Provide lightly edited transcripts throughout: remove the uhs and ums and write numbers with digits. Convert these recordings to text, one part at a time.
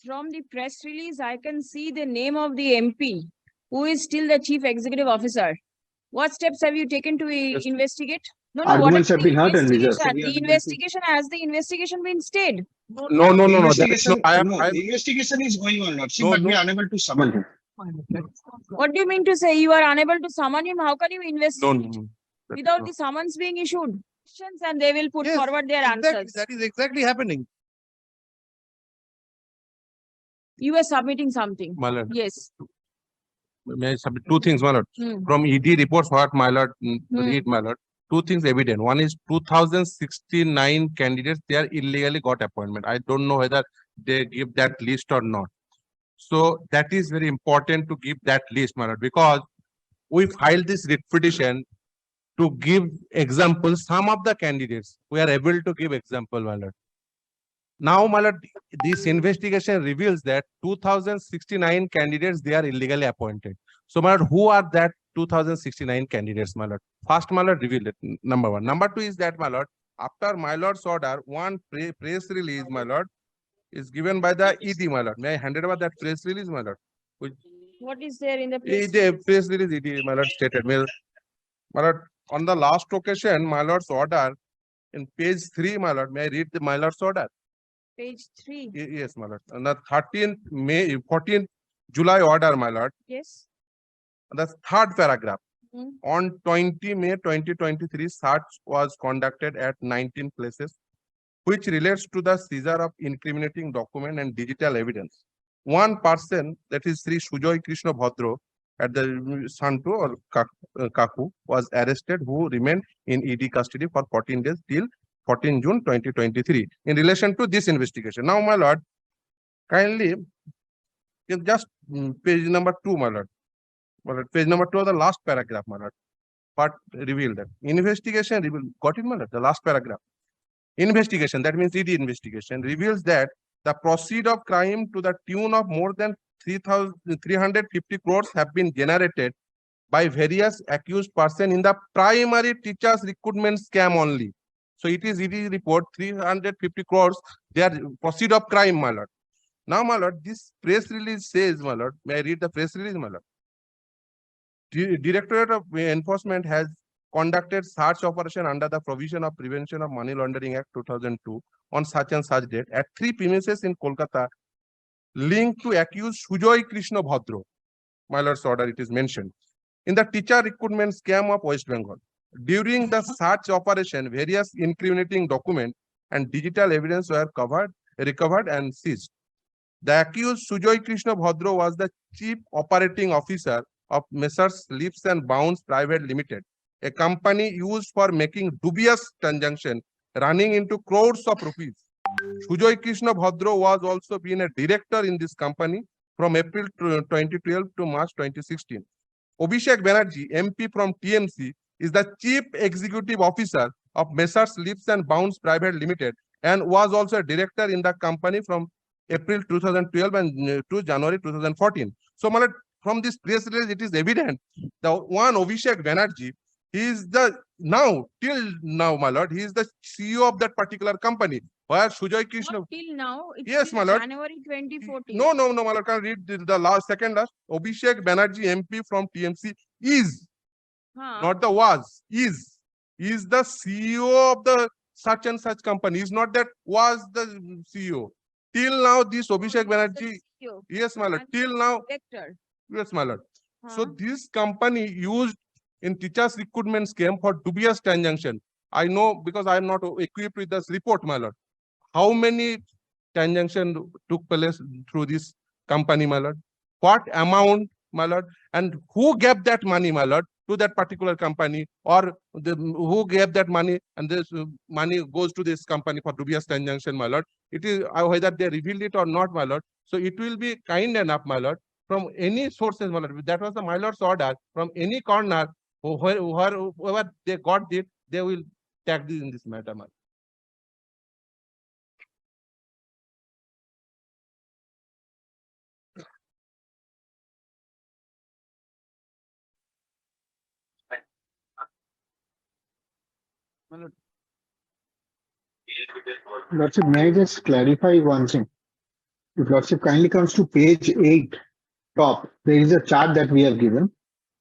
from the press release, I can see the name of the MP, who is still the chief executive officer. What steps have you taken to investigate? No, what Arguments is have the been heard and reserved. investigation? Has the investigation been stayed? No. Investigation, I investigation is going on, Lordship, No, but we no. are unable to summon him. What do you mean to say? You are unable to summon him? How can you investigate no. without the summons being issued? Questions, and they will put Yes, forward their Exactly. answers. That is exactly happening. You were submitting something. My lord, Yes. may I submit two things, my lord. Hmm. From ED reports, what my lord read, Hmm. my lord. Two things evident. One is 2069 candidates, they are illegally got appointment. I don't know whether they give that list or not. So that is very important to give that list, my lord, because we filed this writ petition to give examples. Some of the candidates we are able to give example, my lord. Now, my lord, this investigation reveals that 2069 candidates, they are illegally appointed. So, my lord, who are that 2069 candidates, my lord? First, my lord, revealed it, number one. Number two is that, my lord, after my lord's order, one press release, my lord, is given by the ED, my lord. May I hand it over that press release, my lord? What is there in the press Press release, ED, my lord, stated. My lord, on the last occasion, my lord's order, in page 3, my lord, may I read the my lord's order? Page 3. Yes, my lord. On the 14th July order, my lord. Yes. The third paragraph. Hmm. On 20 May 2023, search was conducted at 19 places, which relates to the seizure of incriminating document and digital evidence. One person, that is Sri Sujoy Krishna Bhadro, at the Santu or Kaku, was arrested, who remained in ED custody for 14 days till 14 June 2023 in relation to this investigation. Now, my lord, kindly just page number 2, my lord. Page number 2 of the last paragraph, my lord. But revealed that investigation revealed, got it, my lord, the last paragraph. Investigation, that means ED investigation, reveals that the proceed of crime to the tune of more than 350 crores have been generated by various accused person in the primary teachers recruitment scam only. So it is ED report 350 crores, they are proceed of crime, my lord. Now, my lord, this press release says, my lord, may I read the press release, my lord? Directorate of Enforcement has conducted search operation under the provision of Prevention of Money Laundering Act 2002 on such and such date at 3 premises in Kolkata linked to accused Sujoy Krishna Bhadro. My lord's order, it is mentioned. In the teacher recruitment scam of West Bengal. During the search operation, various incriminating documents and digital evidence were recovered and seized. The accused Sujoy Krishna Bhadro was the chief operating officer of Messrs. Leaps and Bounds Private Limited, a company used for making dubious transactions running into crores of rupees. Sujoy Krishna Bhadro was also been a director in this company from April 2012 to March 2016. Abhishek Banerjee, MP from TMC, is the chief executive officer of Messrs. Leaps and Bounds Private Limited and was also a director in the company from April 2012 and to January 2014. So, from this press release, it is evident the one Abhishek Banerjee, he is the till now, my lord, he is the CEO of that particular company. Where Sujoy Krishna. Not till now. It's Yes, my lord. January 2014. No, my lord. Can read the last second last. Abhishek Banerjee, MP from TMC, is not the was is the CEO of the such and such company. Is not that was the CEO. Till now, this Abhishek Banerjee. Yes, my lord. Till now. Director. Yes, my lord. So this company used in teachers recruitment scheme for dubious transaction. I know because I am not equipped with this report, my lord. How many transactions took place through this company, my lord? What amount, my lord? And who gave that money, my lord, to that particular company, or who gave that money, and this money goes to this company for dubious transaction, my lord? It is whether they revealed it or not, my lord. So it will be kind enough, my lord, from any sources, my lord. That was the my lord's order. From any corner, whoever they got it, they will tag this in this matter, my lord. Lordship, may I just clarify one thing? If Lordship kindly comes to page 8, top, there is a chart that we have given.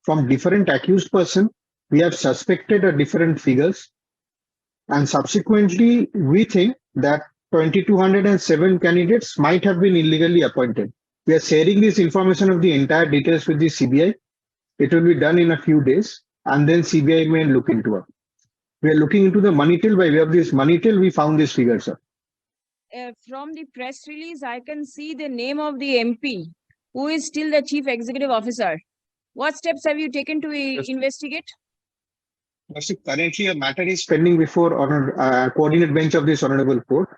From different accused person, we have suspected a different figures, and subsequently we think that 2207 candidates might have been illegally appointed. We are sharing this information of the entire details with the CBI. It will be done in a few days, and then CBI may look into it. We are looking into the money till. By way of this money till, we found these figures, sir. From the press release, I can see the name of the MP, who is still the chief executive officer. What steps have you taken to investigate? Lordship, currently a matter is pending before coordinate bench of this honorable court,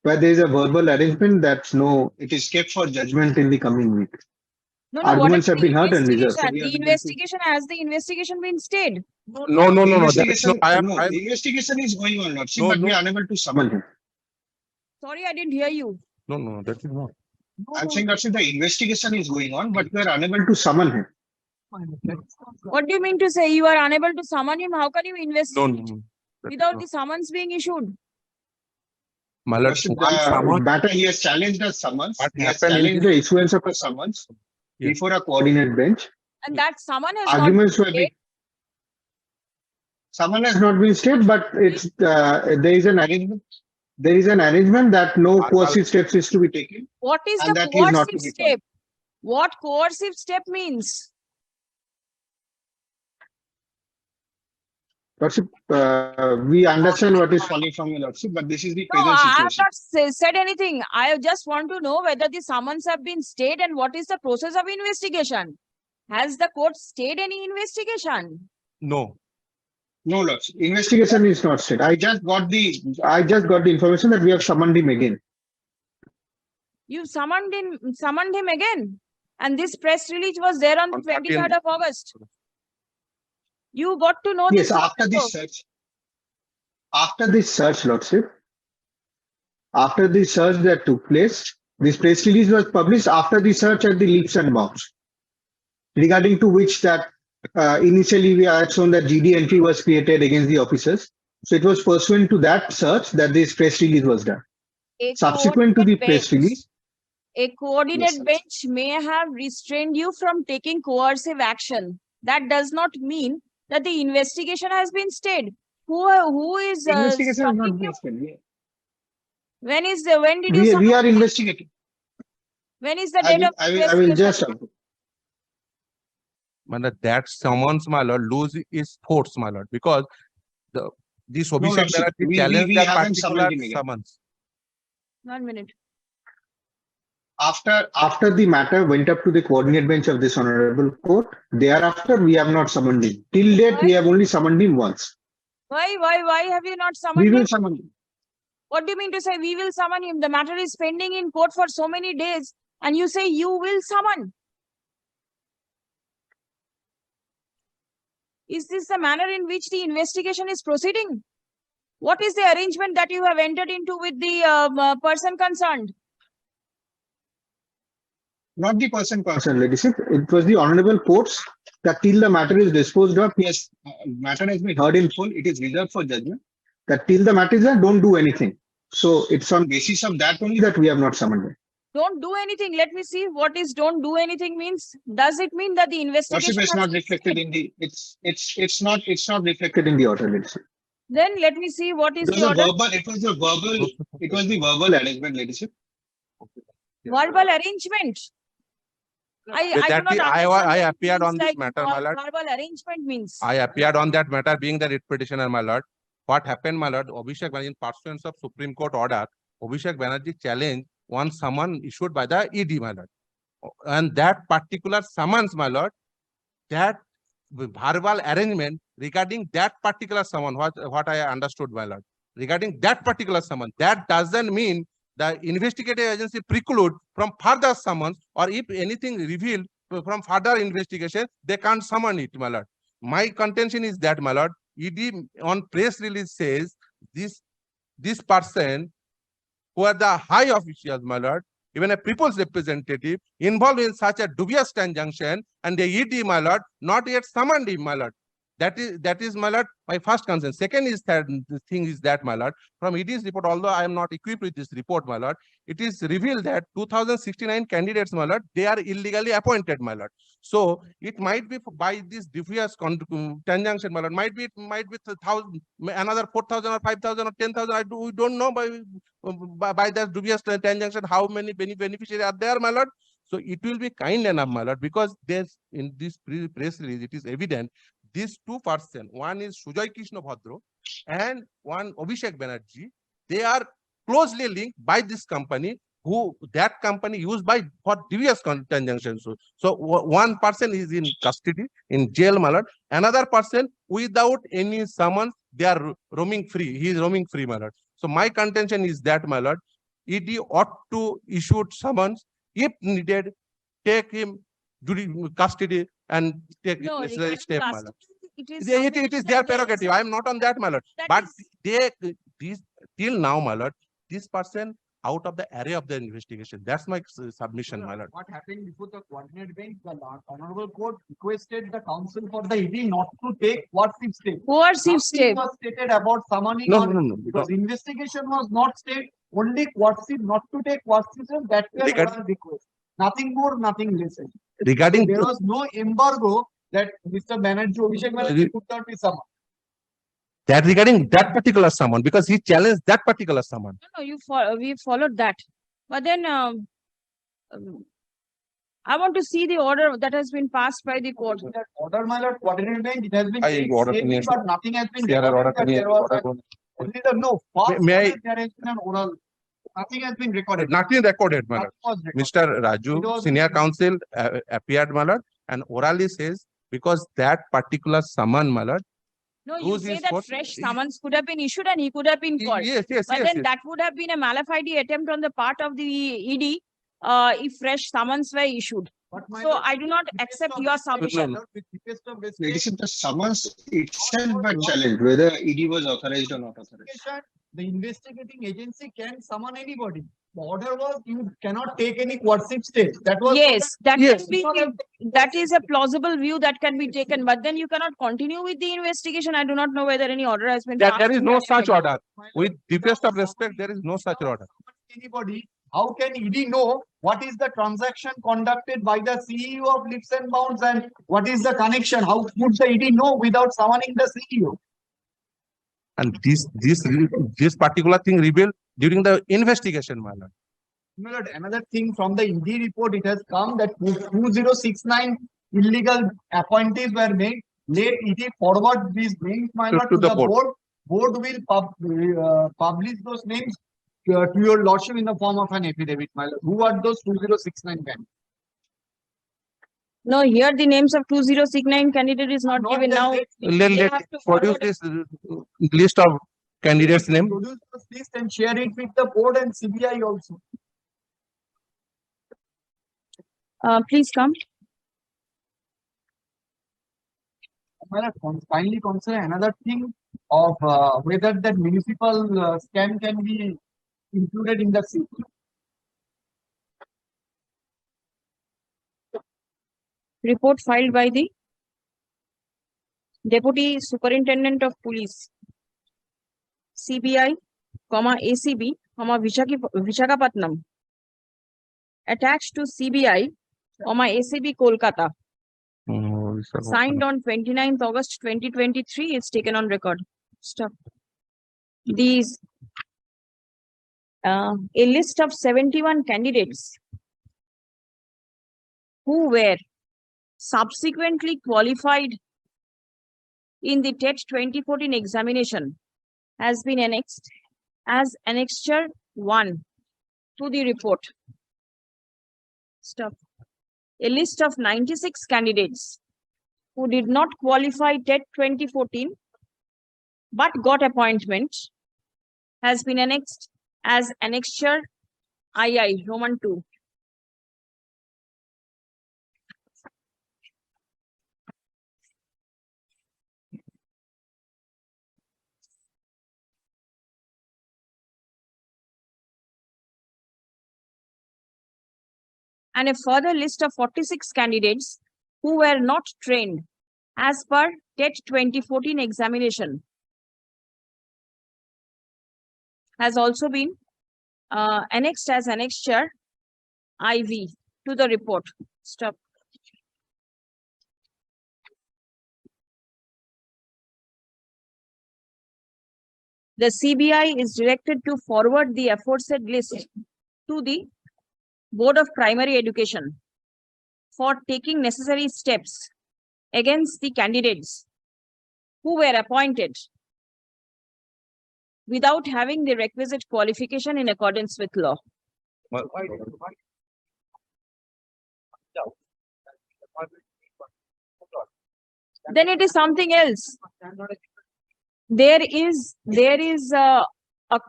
where there is a verbal arrangement that it is kept for judgment in the coming week. No, Arguments what have been heard and reserved. investigation? The investigation, has the investigation been stayed? No. There is Investigation, I no, have, the investigation is going on, Lordship, No, but we no. are unable to summon him. Sorry, I didn't hear you. no, that is not. I'm saying, Lordship, the investigation is going on, but we are unable to summon him. What do you mean to say you are unable to summon him? How can you investigate No. that is without not. the summons being issued? My lord, Lordship, one summons, matter he has challenged a summons. What He has happened in challenged the issuance of a summons Yes. before a coordinate bench. And that summon has Arguments not were been being. Summon has not been stayed, but it's there is an arrangement. There is an arrangement that no coercive steps is to be taken. What is And the that is not to coercive be step? What coercive step means? Lordship, we understand what is falling from your Lordship, but this is the No, present I have situation. not said anything. I just want to know whether the summons have been stayed and what is the process of investigation. Has the court stayed any investigation? No. No, Lordship. Investigation is not stayed. I just got the information that we have summoned him again. You summoned him again. And this press release was there on On 23rd of August. You got to know Yes, this. after this search. After this search, Lordship. After the search that took place, this press release was published after the search at the leaps and bounds, regarding to which that initially we had shown that GD entry was created against the officers. So it was pursuant to that search that this press release was done. A Subsequent to the press release, A coordinate Yes, sir. bench may have restrained you from taking coercive action. That does not mean that the investigation has been stayed. Who is investigation is stopping not you? being stayed. When did you We summon are him? investigating. When is the I date will, of I will investigation? just. My lord, that summons, my lord, lose its force, my lord, because this Abhishek Lordship, Banerjee challenged we that haven't particular summoned him again. summons. 1 minute. After the matter went up to the coordinate bench of this honorable court, thereafter we have not summoned him. Till date, we have only summoned him once. Why have you not We summoned will him? summon him. What do you mean to say we will summon him? The matter is pending in court for so many days and you say you will summon. Is this the manner in which the investigation is proceeding? What is the arrangement that you have entered into with the person concerned? Not the person concerned, ladyship. It was the honorable courts that till the matter is disposed of, yes, matter has been heard in full. It is reserved for judgment. That till the matter is there, don't do anything. So it's on basis of that only that we have not summoned him. Don't do anything. Let me see what is don't do anything means. Does it mean that the investigation Lordship, it's has not been reflected stayed? in the it's not reflected in the order, ladyship. Then let me see what is It was the a order. verbal, it was the verbal arrangement, ladyship. Verbal arrangement. I That do not I understand appeared what on this like matter, my lord. verbal arrangement means. I appeared on that matter being the writ petitioner, my lord. What happened, my lord? Abhishek Banerjee, in pursuance of Supreme Court order, Abhishek Banerjee challenged one summon issued by the ED, my lord. And that particular summons, my lord, that verbal arrangement regarding that particular summon, what I understood, my lord, regarding that particular summon, that doesn't mean the investigative agency preclude from further summons, or if anything revealed from further investigation, they can't summon it, my lord. My contention is that, my lord, ED on press release says this person who are the high officials, my lord, even a people's representative involved in such a dubious transaction, and the ED, my lord, not yet summoned him, my lord. That is, my lord, my first concern. Second is that the thing is that, my lord, from ED's report, although I am not equipped with this report, my lord, it is revealed that 2069 candidates, my lord, they are illegally appointed, my lord. So it might be by this dubious conjunction, my lord, might be 1,000, another 4,000 or 5,000 or 10,000. We don't know by that dubious conjunction how many beneficiaries are there, my lord. So it will be kind enough, my lord, because there's in this press release, it is evident these two persons, one is Sujoy Krishna Bhadro and one Abhishek Banerjee, they are closely linked by this company, who that company used by for dubious conjunctions. So one person is in custody in jail, my lord. Another person without any summons, they are roaming free. He is roaming free, my lord. So my contention is that, my lord, ED ought to issue summons if needed, take him during custody and take No, necessary regarding step, my lord. custody, it is It something is that their they prerogative. I am not on that, my lord. that But is- these till now, my lord, this person out of the array of the investigation. That's my submission, my lord. What happened before the coordinate bench, the honorable court requested the counsel for the ED not to take coercive step. coercive Nothing step. was stated about summoning No, or no, no, no. because investigation was not stated, only coercive, not to take coercive step, that was Regard- oral request. Nothing more, nothing less. Regarding There was no embargo that Mr. Banerjee, Abhishek Banerjee could not be summoned. that, regarding that particular someone, because he challenged that particular someone. No, we followed that. But then um, I want to see the order that has been passed by the court. That order, my lord, coordinate bench, it has been I order stated, opinion. but nothing has been There are recorded that there was order. only the no. First May I- order, there has been an oral. Nothing has been recorded. Nothing recorded, my lord. Nothing was recorded. Mr. It Raju, was- senior counsel, appeared, my lord, and orally says, because that particular summon, my lord. No, you Whose say is that what? fresh summons could have been issued and he could have been called. Yes, yes, But yes, then yes. that would have been a malafide attempt on the part of the ED if fresh summons were issued. But my So lord, I do not with accept respect of your respect, submission. my lord, with respect of respect, Ladies, the summons itself were challenged, whether ED was authorized or not authorized. the investigating agency can summon anybody. The order was you cannot take any coercive steps. That was. Yes, that Yes. can be, that is a plausible view that can be taken, but then you cannot continue with the investigation. I do not know whether any order has been There passed. is in no that such regard. order. With deepest of respect, there is no such order. Anybody, how can ED know what is the transaction conducted by the CEO of Lips and Bounds and what is the connection? How would the ED know without summoning the CEO? And this particular thing revealed during the investigation, my lord. My lord, another thing from the ED report, it has come that 2069 illegal appointees were made. Let ED forward these names, my To- lord, to to the the board. board. Board will publish those names to your lordship in the form of an affidavit, my lord. Who are those 2069 candidates? No, here the names of 2069 candidate is not given the now. list. Let They have to produce forward- this list of candidates' name. Produce this list and share it with the board and CBI also. Please come. My lord, finally consider another thing of whether that municipal scam can be included in the city. Report filed by the Deputy Superintendent of Police, CBI, ACB, Visakhapatnam. Attached to CBI, ACB Kolkata. Signed on 29th August 2023. It's taken on record. Stop. These a list of 71 candidates who were subsequently qualified in the TET 2014 examination has been annexed as Annexure 1 to the report. Stop. A list of 96 candidates who did not qualify TET 2014 but got appointment has been annexed as Annexure II, Roman 2. And a further list of 46 candidates who were not trained as per TET 2014 examination has also been annexed as annexure IV to the report. Stop. The CBI is directed to forward the aforesaid list to the Board of Primary Education for taking necessary steps against the candidates who were appointed without having the requisite qualification in accordance with law. Then it is something else. There is a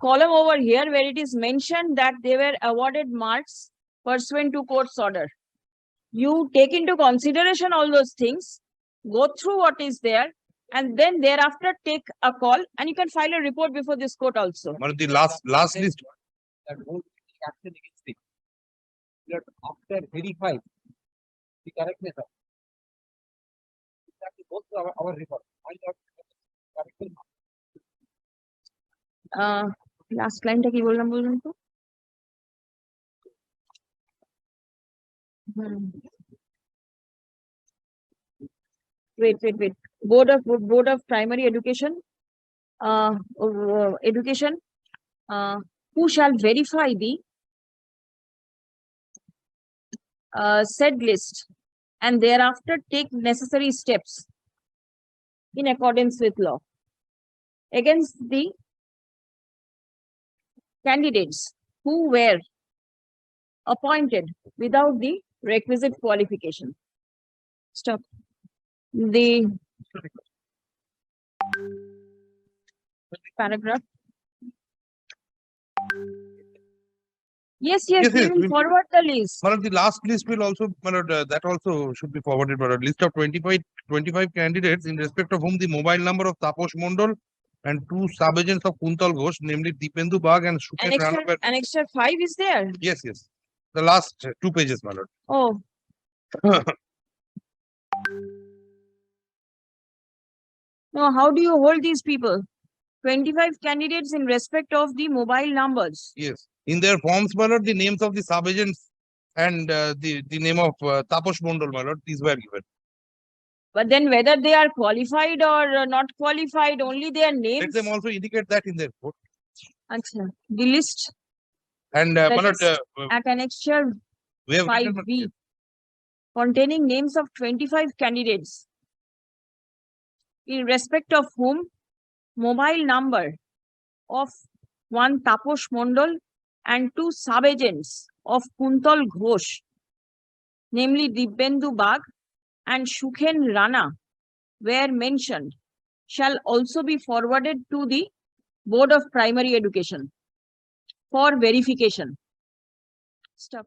column over here where it is mentioned that they were awarded marks pursuant to court's order. You take into consideration all those things, go through what is there, and then thereafter take a call, and you can file a report before this court also. But the last list. That whole action against it. That after verify the correctness of that we go through our report. Find out correctly. Last line ta ki bollam to? Wait. Board of Primary Education, who shall verify the said list and thereafter take necessary steps in accordance with law against the candidates who were appointed without the requisite qualification. Stop. The paragraph. Yes, Yes, we will we'll- forward the list. One of the last list will also, that also should be forwarded, but a list of 25 candidates in respect of whom the mobile number of Taposh Mondol and 2 sub-agents of Kuntal Ghosh, namely Dipendu Bagh and Shukesh Rana. Annexure 5 is there. Yes. The last 2 pages, my lord. Oh. No, how do you hold these people? 25 candidates in respect of the mobile numbers. Yes. In their forms, my lord, the names of the sub-agents and the name of Taposh Mondol, my lord, these were given. But then whether they are qualified or not qualified, only their names. Let them also indicate that in their report. Achha. The list And The my lord, list at annexure we have written, 5B containing names of 25 candidates in respect of whom mobile number of 1 Taposh Mondol and 2 sub-agents of Kuntal Ghosh, namely Dipendu Bagh and Shukhen Rana, were mentioned, shall also be forwarded to the Board of Primary Education for verification. Stop.